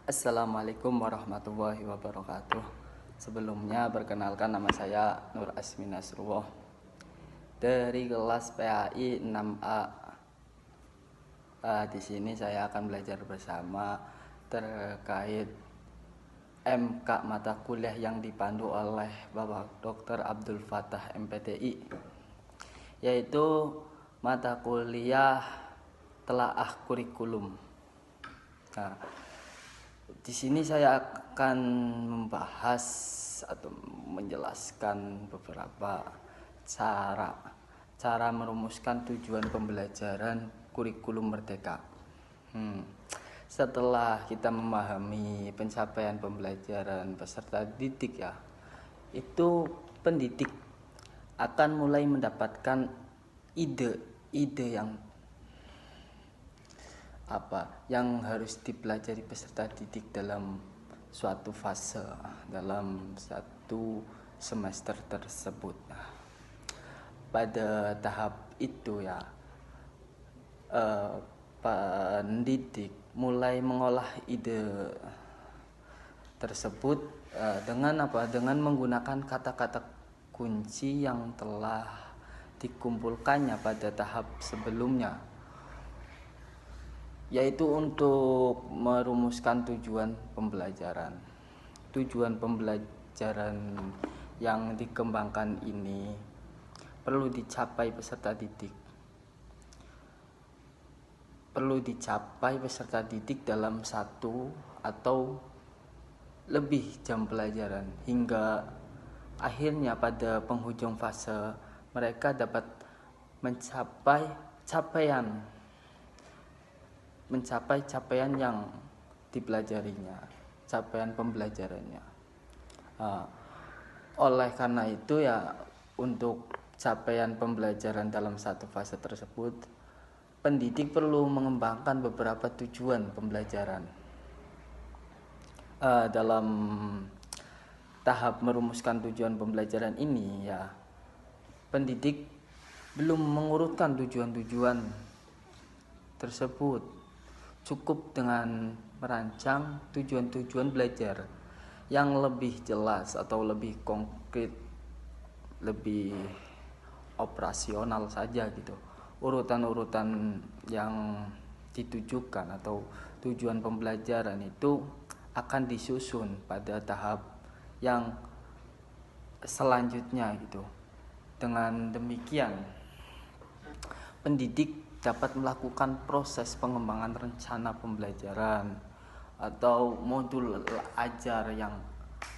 Assalamualaikum warahmatullahi wabarakatuh. Sebelumnya perkenalkan, nama saya Nur Asmi Nasrullah dari kelas PAI 6A. Di sini saya akan belajar bersama terkait MK mata kuliah yang dipandu oleh Bapak Dr. Abdul Fattah MPTI, yaitu mata kuliah telaah kurikulum. Nah, di sini saya akan membahas atau menjelaskan beberapa cara merumuskan tujuan pembelajaran kurikulum merdeka. Setelah kita memahami pencapaian pembelajaran peserta didik itu pendidik akan mulai mendapatkan ide-ide yang harus dipelajari peserta didik dalam suatu fase, dalam satu semester tersebut. Pada tahap itu pendidik mulai mengolah ide tersebut dengan menggunakan kata-kata kunci yang telah dikumpulkannya pada tahap sebelumnya, yaitu untuk merumuskan tujuan pembelajaran. Tujuan pembelajaran yang dikembangkan ini perlu dicapai peserta didik dalam satu atau lebih jam pelajaran, hingga akhirnya pada penghujung fase mereka dapat mencapai capaian yang dipelajarinya, capaian pembelajarannya. Oleh karena itu untuk capaian pembelajaran dalam satu fase tersebut, pendidik perlu mengembangkan beberapa tujuan pembelajaran. Dalam tahap merumuskan tujuan pembelajaran ini pendidik belum mengurutkan tujuan-tujuan tersebut. Cukup dengan merancang tujuan-tujuan belajar yang lebih jelas atau lebih konkret, lebih operasional saja gitu. Urutan-urutan yang ditujukan atau tujuan pembelajaran itu akan disusun pada tahap yang selanjutnya gitu. Dengan demikian, pendidik dapat melakukan proses pengembangan rencana pembelajaran atau modul ajar yang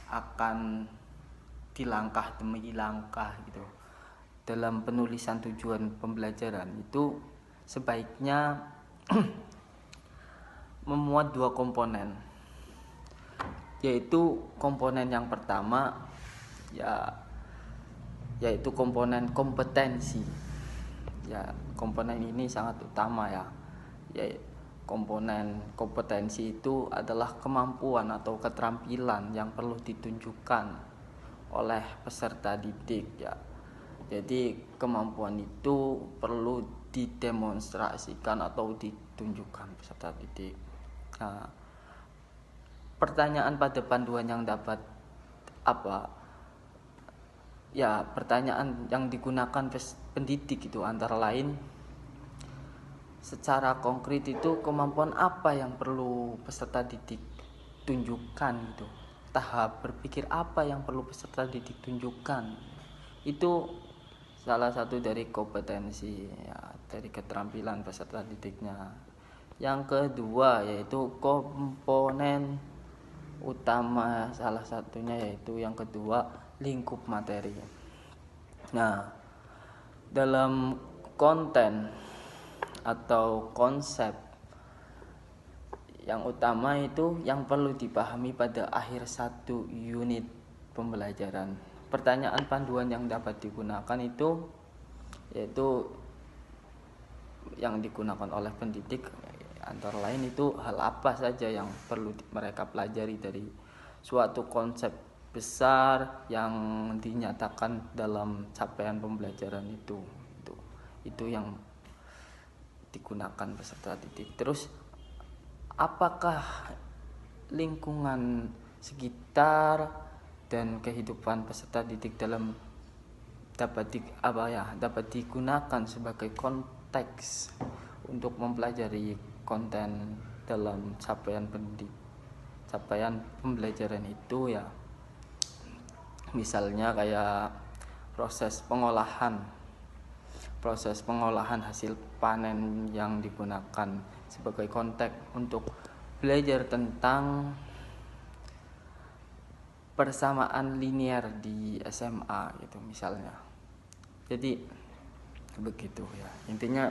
akan dilangkah demi langkah gitu. Dalam penulisan tujuan pembelajaran itu sebaiknya memuat dua komponen, yaitu komponen yang pertama yaitu komponen kompetensi. Komponen ini sangat utama komponen kompetensi itu adalah kemampuan atau keterampilan yang perlu ditunjukkan oleh peserta didik Jadi kemampuan itu perlu didemonstrasikan atau ditunjukkan peserta didik. Pertanyaan pada panduan yang dapat pertanyaan yang digunakan pendidik itu antara lain, secara konkret itu kemampuan apa yang perlu peserta didik tunjukkan gitu. Tahap berpikir apa yang perlu peserta didik tunjukkan. Itu salah satu dari kompetensi dari keterampilan peserta didiknya. Yang kedua yaitu komponen utama, salah satunya yaitu yang kedua, lingkup materi. Dalam konten atau konsep yang utama itu yang perlu dipahami pada akhir satu unit pembelajaran. Pertanyaan panduan yang dapat digunakan itu yaitu yang digunakan oleh pendidik antara lain itu hal apa saja yang perlu mereka pelajari dari suatu konsep besar yang dinyatakan dalam capaian pembelajaran itu yang digunakan peserta didik. Terus apakah lingkungan sekitar dan kehidupan peserta didik dapat digunakan sebagai konteks untuk mempelajari konten dalam capaian pembelajaran itu ya. Misalnya kayak proses pengolahan hasil panen yang digunakan sebagai konteks untuk belajar tentang persamaan linear di SMA gitu misalnya. Jadi begitu ya, intinya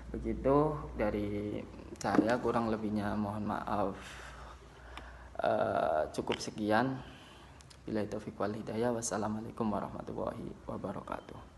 begitu dari saya, kurang lebihnya mohon maaf. Cukup sekian. Billahi taufiq wal hidayah. Wassalamualaikum warahmatullahi wabarakatuh.